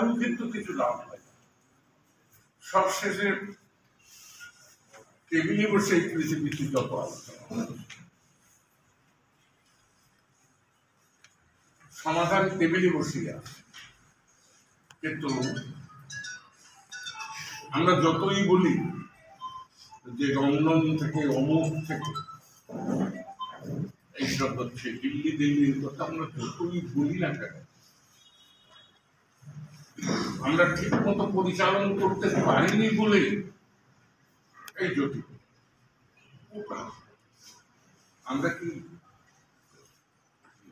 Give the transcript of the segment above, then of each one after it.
তারও কিন্তু কিছু লাভ হয়। সবশেষে টেবিলে বসে পৃথিবীতে যত আলোচনা, সমাধান টেবিলে বসে আছে। কিন্তু আমরা যতই বলি যে লন্ডন থেকে অমুক থেকে এইসব হচ্ছে, দিল্লির কথা আমরা যতই বলি না কেন, আমরা ঠিক মতো পরিচালন করতে পারিনি বলে এই জটিল। আমরা কি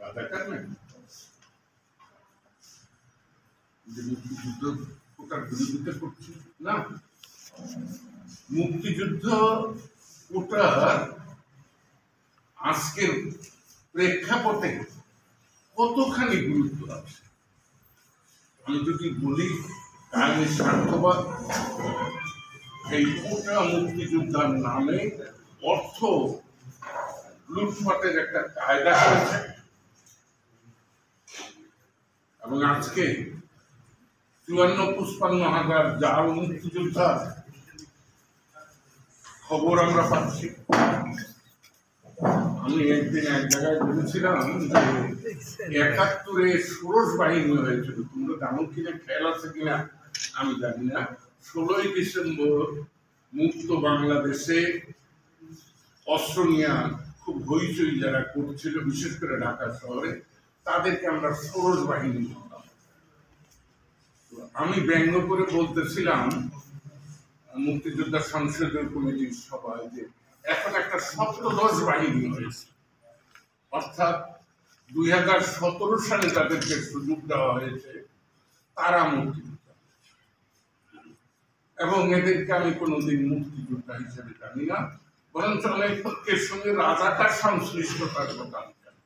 রাজাকার নাকি যে মুক্তিযুদ্ধ ওটার বিরোধিতা করছি? না, মুক্তিযুদ্ধ ওটার আজকের প্রেক্ষাপটে কতখানি গুরুত্ব আছে আমি যদি বলি, তাহলে স্বার্থবাদ এই গোটা মুক্তিযোদ্ধার নামে অর্থ লুটপাটের একটা কায়দা হয়েছে। এবং আজকে 54-55 জাল মুক্তিযোদ্ধার খবর আমরা পাচ্ছি। আমি একদিন এক জায়গায় বলেছিলাম যে 71-এ ষোড়শ বাহিনী হয়েছিল, তোমরা জানো কিনা, খেয়াল আছে কিনা আমি জানি না। 16ই ডিসেম্বর মুক্ত বাংলাদেশে অস্ত্র নিয়ে খুব হইচই যারা করছিল, বিশেষ করে ঢাকা শহরে, তাদেরকে আমরা ষোড়শ বাহিনী বলতাম। আমি ব্যঙ্গ করে বলতেছিলাম মুক্তিযোদ্ধা সংসদীয় কমিটির সভায় যে এখন একটা সপ্তদশ বাহিনী হয়েছে, অর্থাৎ 2017 সালে তাদেরকে সুযোগ দেওয়া হয়েছে, তারা মুক্তিযোদ্ধা। এবং এদেরকে আমি কোনোদিন মুক্তিযোদ্ধা হিসেবে জানি না, বরঞ্চ অনেকের সঙ্গে রাজাকার সংশ্লিষ্টতার কথা আমি জানি।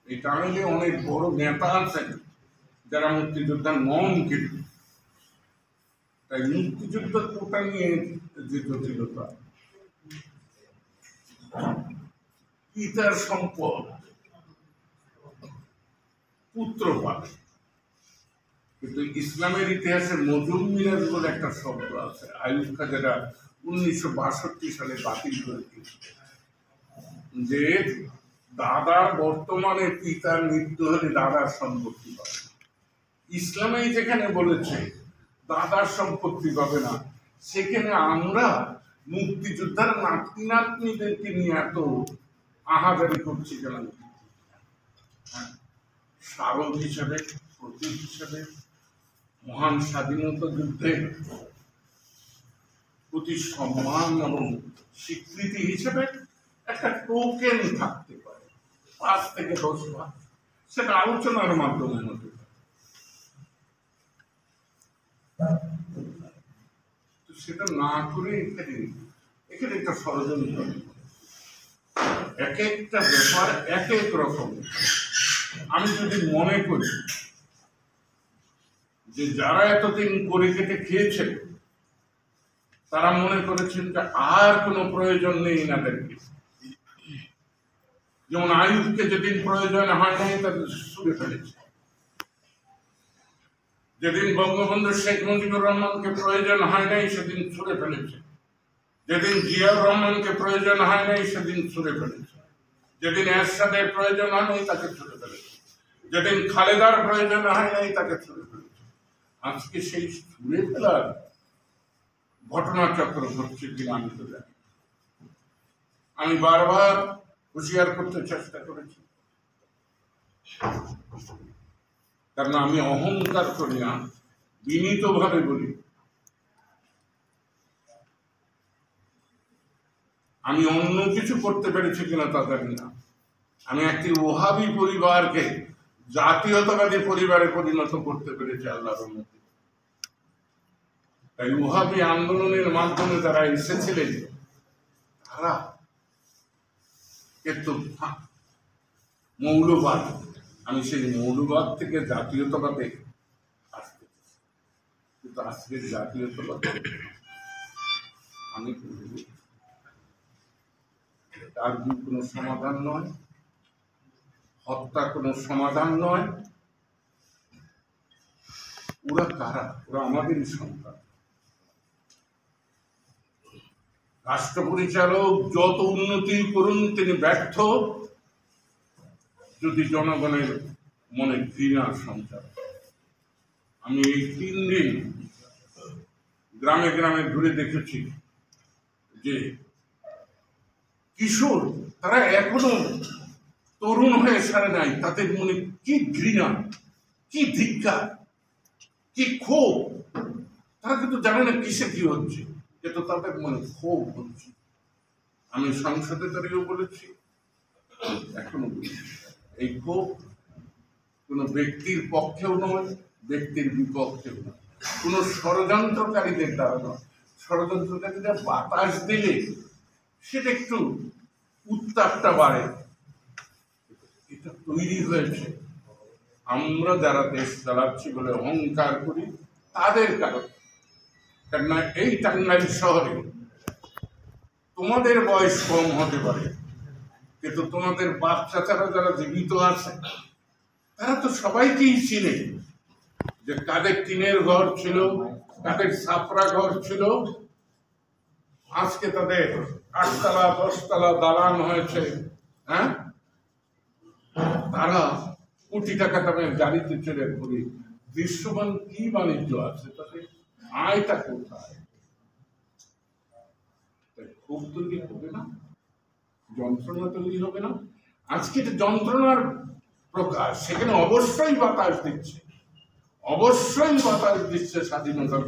এই টাইমে অনেক বড় নেতা আছেন যারা মুক্তিযোদ্ধা নন, কিন্তু তাই মুক্তিযুদ্ধের কোটা নিয়ে যে জটিলতা, পিতার সম্পদ পুত্র পায়। কিন্তু ইসলামের ইতিহাসে মজুম মিরাজ বলে একটা শব্দ আছে, আইয়ুব খাজা 1962 সালে বাতিল করে দিয়েছিল, যে দাদার বর্তমানে পিতার মৃত্যু হলে দাদার সম্পত্তি পাবে। ইসলামে যেখানে বলেছে দাদার সম্পত্তি পাবে না, সেখানে আমরা মুক্তিযোদ্ধার নাতি নাতনিদেরকে নিয়ে এত আহাজারি করছি কেন? স্মারক হিসেবে, প্রতীক হিসেবে, মহান স্বাধীনতা যুদ্ধের প্রতি সম্মান এবং স্বীকৃতি হিসেবে একটা টোকেন থাকতে পারে, 5 থেকে 10 ভাগ, সেটা আলোচনার মাধ্যমে হতে পারে। সেটা না করে এখানে একটা ষড়যন্ত্র, এক একটা ব্যাপার এক এক রকম। আমি যদি মনে করি যে যারা এতদিন করে কেটে খেয়েছেন, তারা মনে করেছেন যে আর কোনো প্রয়োজন নেই এনাদেরকে, যেমন আইয়ুবকে যেদিন প্রয়োজন হয় নাই তাদের ছুড়ে ফেলেছে, যেদিন বঙ্গবন্ধু শেখ মুজিবুর রহমানকে প্রয়োজন হয় নাই সেদিন ছুড়ে ফেলেছে, যেদিন জিয়াউর রহমানকে প্রয়োজন হয় নাই সেদিন ছুড়ে ফেলেছে, যেদিন এরশাদের প্রয়োজন হয় নাই তাকে ছুড়ে ফেলেছে, যেদিন খালেদার প্রয়োজন হয় নাই তাকে ছুড়ে ফেলেছে। আজকে সেই ছুড়ে ফেলার ঘটনাচক্র ঘটছে কিনা আমি তো জানি। আমি বারবার হুঁশিয়ার করতে চেষ্টা করেছি, কারণ আমি অহংকার করি না, বিনীতভাবে বলি, আমি অন্য কিছু করতে পেরেছি কিনা তা জানি না। আমি একটি ওহাবি পরিবারকে জাতীয়তাবাদী পরিবারে পরিণত করতে পেরেছি আল্লাহর মধ্যে। তাই ওহাবি আন্দোলনের মাধ্যমে যারা এসেছিলেন, তারা কিন্তু মৌলবাদ, আমি সেই মৌলবাদ থেকে জাতীয়তাবাদে আসতে, কিন্তু আজকের জাতীয়তাবাদ আমি তার কোনো সমাধান নয়, হত্যা কোনো সমাধান নয়, ওরা কারা? ওরা আমাদেরই সন্তান। রাষ্ট্র পরিচালক যত উন্নতি করুন তিনি ব্যর্থ যদি জনগণের মনে ঘৃণার সঞ্চার। আমি এই 3 দিন গ্রামে গ্রামে ঘুরে দেখেছি যে কিশোর তারা এখনো তরুণ হয়ে সারে নাই, তাদের মনে কি ঘৃণা, কি ধিক্কার, কি ক্ষোভ। তারা কিন্তু জানে না কিসে কি হচ্ছে, কিন্তু তাদের মনে ক্ষোভ হচ্ছে। আমি সংসদে দাঁড়িয়েও বলেছি, এখনো বলছি, এই ক্ষোভ কোনো ব্যক্তির পক্ষেও নয়, ব্যক্তির বিপক্ষেও নয়, কোনো ষড়যন্ত্রকারীদের দ্বারা নয়। ষড়যন্ত্রকারীরা বাতাস দিলে সেটা একটু উত্তাপটা বাড়ে, এটা তৈরি হয়েছে আমরা যারা দেশ চালাচ্ছি বলে অহংকার করি তাদের কারণ। কেননা এই টাঙ্গাইল শহরে তোমাদের বয়স কম হতে পারে, কিন্তু তোমাদের বাপ চাচারা যারা জীবিত আছে তারা তো সবাইকেই চিনে, যে কাদের টিনের ঘর ছিল, কাদের ছাপরা ঘর ছিল, আজকে তাদের 8তলা 10তলা দালান হয়েছে। হ্যাঁ, তারা কোটি টাকা দামের গাড়িতে চলে ঘুরে। দৃশ্যমান কি বাণিজ্য আছে তাদের? আয়টা কোথায়? ক্ষোভ তৈরি হবে না, যন্ত্রণা তৈরি হবে না? আজকে যন্ত্রণার প্রকাশ, সেখানে অবশ্যই বাতাস দিচ্ছে, অবশ্যই বাতাস দিচ্ছে স্বাধীনতার।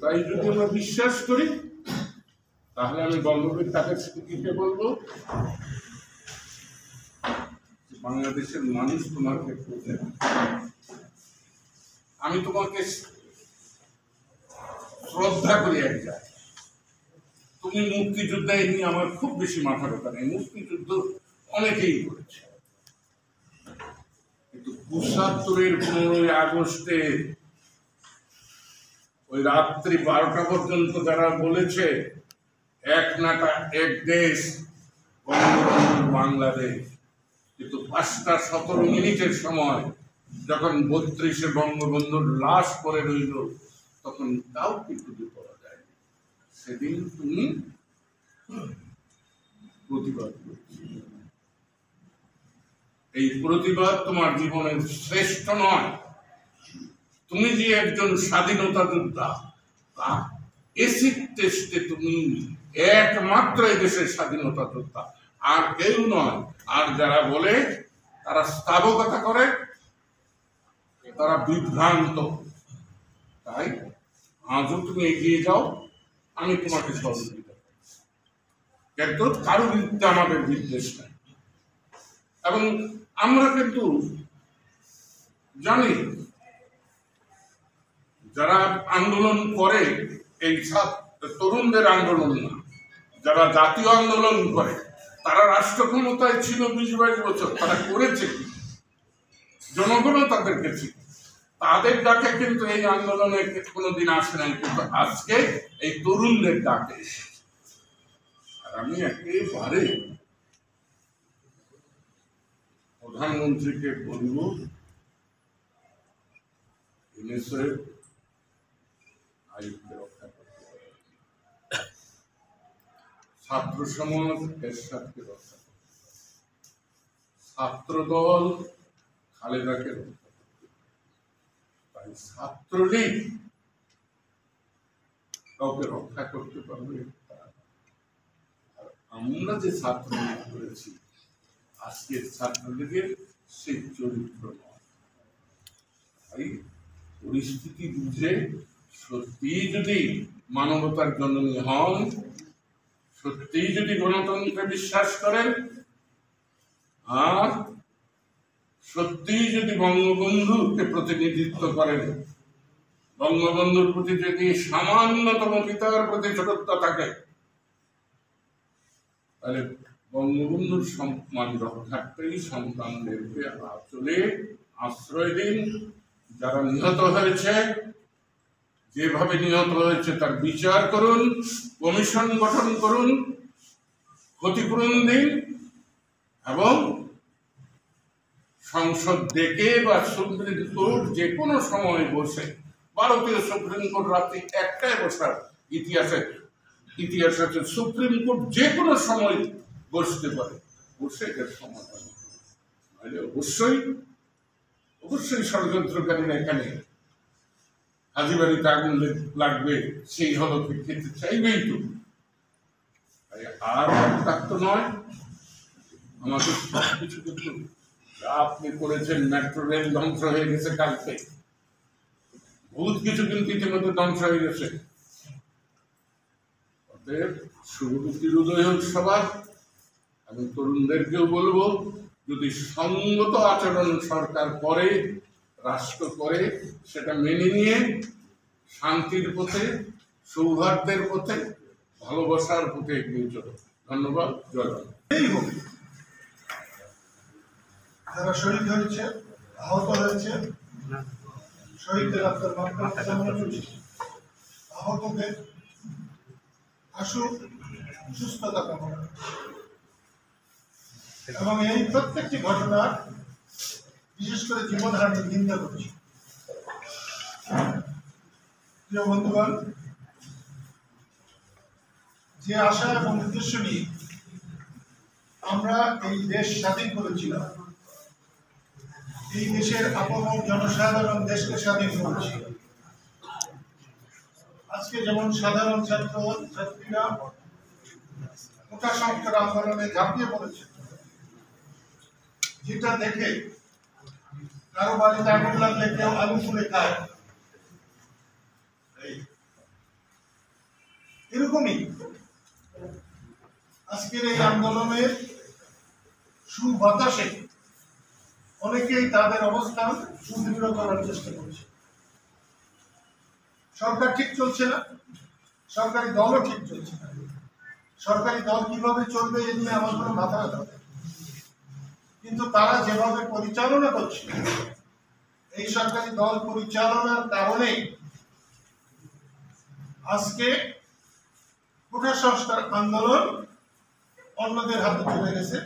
তাই যদি আমরা বিশ্বাস করি তাহলে আমি বঙ্গবীর তাকে স্মৃতিকে বলবো, বাংলাদেশের মানুষ তোমাকে খোঁজে। আমি তোমাকে শ্রদ্ধা করি এক জায়গায়। তুমি মুক্তিযোদ্ধা নিয়ে আমার খুব বেশি মাথা ব্যথা নেই, মুক্তিযুদ্ধ অনেকেই করেছে, কিন্তু ৭৫-এর ১৫ই আগস্টে ওই রাত্রি 12টা পর্যন্ত যারা বলেছে এক নাটা এক দেশ, বঙ্গবন্ধু বাংলাদেশ, কিন্তু 5টা 17 মিনিটের সময় যখন 32-এ বঙ্গবন্ধুর লাশ পড়ে রইল তখন কাউকে খুঁজে পাওয়া যায়। সেদিন তুমি প্রতিবাদ করছি। এই প্রতিবাদ তোমার জীবনের শ্রেষ্ঠ নয়। তুমি যে একজন স্বাধীনতা যোদ্ধা, তা এসিড টেস্টে তুমি একমাত্র এই দেশের স্বাধীনতা যোদ্ধা, আর কেউ নয়। আর যারা বলে তারা স্থাবকতা করে, তারা বিভ্রান্ত। তাই আজও তুমি এগিয়ে যাও, আমি তোমাকে সহযোগিতা করি, কিন্তু কারো বিরুদ্ধে আমাদের বিদ্বেষ নাই। এবং আমরা কিন্তু জানি যারা আন্দোলন করে এই তরুণদের আন্দোলন না, যারা জাতীয় আন্দোলন করে তারা রাষ্ট্র ক্ষমতায় ছিল 20-22 বছর, তারা করেছে কি? জনগণও তাদেরকে ছিল, তাদের ডাকে কিন্তু এই আন্দোলনে কোনোদিন আসে নাই, কিন্তু আজকে এই তরুণদের ডাকে এসেছে। আর আমি একেবারে প্রধানমন্ত্রীকে বলবো, এনএসএর আয়ুক্ত রক্ষা করতে হবে, ছাত্র সমাজ এরশাদকে রক্ষা করতে হবে, ছাত্র দল খালেদাকে রক্ষা করতে হবে। তাই ছাত্রলীগ কাউকে রক্ষা করতে পারবে। আর আমরা যে ছাত্রলীগ করেছি, আজকের ছাত্রলীগের সেই চরিত্র নয়। তাই পরিস্থিতি বুঝে সত্যি যদি মানবতার জননী হন, সত্যি যদি গণতন্ত্রে বিশ্বাস করেন, আর সত্যি যদি বঙ্গবন্ধুকে প্রতিনিধিত্ব করেন, বঙ্গবন্ধুর প্রতি যদি সামান্যতম পিতার প্রতি ছোটতা থাকে, তাহলে বঙ্গবন্ধুর সম্মান রক্ষার্থেই সন্তানদেরকে আঁচলে আশ্রয় দিন। যারা নিহত হয়েছে, যেভাবে নিহত হয়েছে তার বিচার করুন, কমিশন গঠন করুন, ক্ষতিপূরণ দিন, এবং সংসদ ডেকে বা সুপ্রিম কোর্ট যে কোনো সময় বসে, ভারতীয় সুপ্রিম কোর্ট রাত্রি একটায় বসার ইতিহাস আছে। সুপ্রিম কোর্ট যে কোনো সময় বসতে পারে, বসে এটার সমাধান। অবশ্যই ষড়যন্ত্রকারীরা এখানে হাজিবাড়িতে আগুন লাগবে সেই হলকে খেতে চাইবেই তো। আর তার তো নয়, আমাদের সবকিছু কিন্তু আপনি করেছেন। মেট্রো রেল ধ্বংস হয়ে গেছে কালকে, বহুত কিছু কিন্তু ইতিমধ্যে ধ্বংস হয়ে গেছে। অতএব শুভবুদ্ধির উদয় হোক সবার। আমি তরুণদেরকেও বলবো, যদি সঙ্গত আচরণ সরকার করে, রাষ্ট্র করে, সেটা মেনে নিয়ে শান্তির পথে, সৌহার্দ্যের পথে, ভালোবাসার পথে এগিয়ে চলো। ধন্যবাদ। জয় বাংলা। যারা শহীদ হয়েছে, আহত হয়েছে, শহীদদের আত্মার মাগফিরাত কামনা করছি। আহতদের আশু সুস্থতা কামনা করছি। এবং এই প্রত্যেকটি ঘটনার বিশেষ করে জীবনহানির নিন্দা করছি। প্রিয় বন্ধুগণ, যে আশা এবং উদ্দেশ্য নিয়ে আমরা এই দেশ স্বাধীন করেছিলাম, এই দেশের আপামর জনসাধারণ দেশকে স্বাধীন করেছে। আজকে যেমন সাধারণ ছাত্র ছাত্রীরা কোটা সংস্কার আন্দোলনে ঝাঁপিয়ে পড়েছে, যেটা দেখে কারো বাড়িতে আগুন লাগলে কেউ আলু ফুলে খায়, এরকমই আজকের এই আন্দোলনের সুবাতাসে অনেকেই তাদের অবস্থান সুদৃঢ় করার চেষ্টা করছে। সরকার ঠিক চলছে না, সরকারি দলও ঠিক চলছে না। সরকারি দল কিভাবে চলবে এ নিয়ে আমার কোনো মাথা ব্যথা নেই, কিন্তু তারা যেভাবে পরিচালনা করছে, এই সরকারি দল পরিচালনার কারণে আজকে কোটা সংস্কার আন্দোলন অন্যদের হাতে চলে গেছে,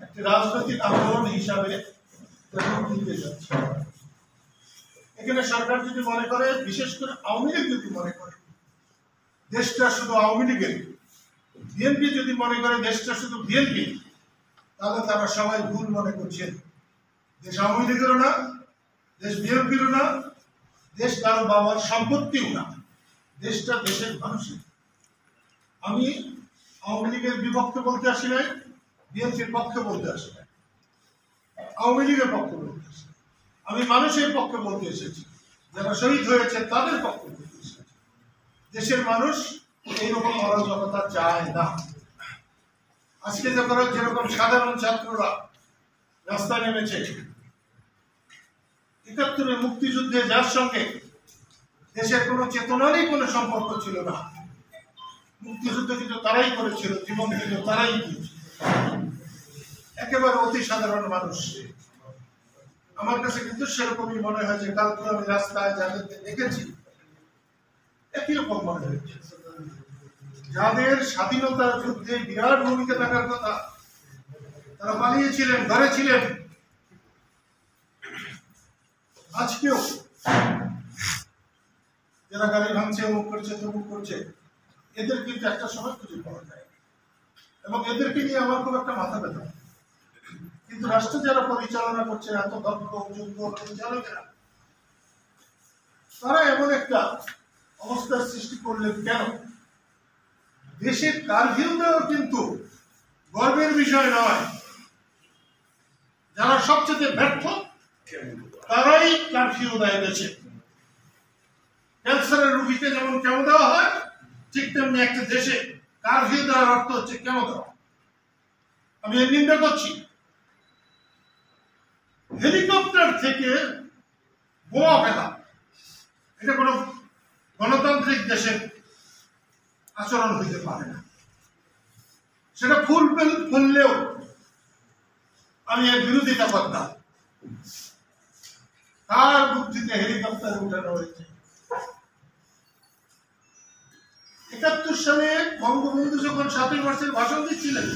একটি রাজনৈতিক আন্দোলন হিসাবে দিতে যাচ্ছে। এখানে সরকার যদি মনে করে, বিশেষ করে আওয়ামী লীগ যদি মনে করে দেশটা শুধু আওয়ামী লীগের, বিএনপি যদি মনে করে দেশটা শুধু বিএনপি, তাহলে তারা সবাই ভুল মনে করছেন। দেশ আওয়ামী লীগেরও না, দেশ বিএনপিরও না, দেশ কারো বাবার সম্পত্তিও না, দেশটা দেশের মানুষের। আমি আওয়ামী লীগের বিপক্ষে বলতে আসি নাই, বিএনপির পক্ষে বলতে আসি নাই, আওয়ামী লীগের পক্ষে বলতে আসি। আমি মানুষের পক্ষে বলতে এসেছি, যারা শহীদ হয়েছে তাদের পক্ষে বলতে এসেছি। দেশের মানুষ এইরকম অরাজকতা চায় না। আজকে যেরকম সাধারণ ছাত্ররা রাস্তায় নেমেছে, ৭১ মুক্তিযুদ্ধে যার সঙ্গে দেশের কোনো চেতনারই কোনো সম্পর্ক ছিল না, মুক্তিযুদ্ধ কিন্তু তারাই করেছিল, জীবন কিন্তু তারাই দিয়েছিল, একেবারে অতি সাধারণ মানুষ। আমার কাছে কিন্তু সেরকমই মনে হয়। যে কালকে আমি রাস্তায় যাদেরকে দেখেছি, একই রকম মনে হয়েছে। যাদের স্বাধীনতার যুদ্ধে বিরাট ভূমিকা থাকার কথা, তারা পালিয়েছিলেন, ঘরে ছিলেন। আজকেও যারা গাড়ি ভাঙছে, অমুক করছে, তমুক করছে, এদের কিন্তু একটা সময় খুঁজে পাওয়া যায়, এবং এদেরকে নিয়ে আমার খুব একটা মাথা ব্যথা। কিন্তু রাষ্ট্র যারা পরিচালনা করছে, এত দক্ষ যোগ্য পরিচালকেরা, তারা এমন একটা অবস্থার সৃষ্টি করলেন কেন? দেশের কারফিউ দেওয়া কিন্তু গর্বের বিষয় নয়। যারা সবচেয়ে ব্যর্থ তারাই কারফিউ দেয় দেশে। ক্যান্সারের রোগীকে যেমন কেমন দেওয়া হয়, ঠিক তেমনি একটা দেশে কারফিউ দেওয়ার অর্থ হচ্ছে কেমন দেওয়া। আমি এর নিন্দা করছি। হেলিকপ্টার থেকে বোমা ফেলা, এটা কোনো গণতান্ত্রিক দেশের আচরণ হইতে পারে না। সেটা ফুললেও আমি এর বিরোধিতা করতাম। তার বুদ্ধিতে হেলিকপ্টারে উঠানো হয়েছে। ৭১ সালে বঙ্গবন্ধু যখন ৭ই মার্চের ভাষণ দিচ্ছিলেন,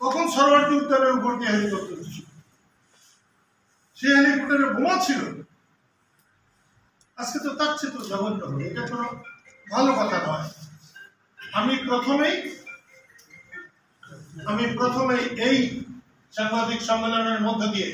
তখন সরোয়ার্দী উদ্যানের উপর দিয়ে হেলিকপ্টার ছিল। সেই হেলিকপ্টারে বোমা ছিল, আজকে তো তার চেয়ে তো জঘন্য হবে, এটা কোনো ভালো কথা নয়। আমি প্রথমেই এই সাংবাদিক সম্মেলনের মধ্য দিয়ে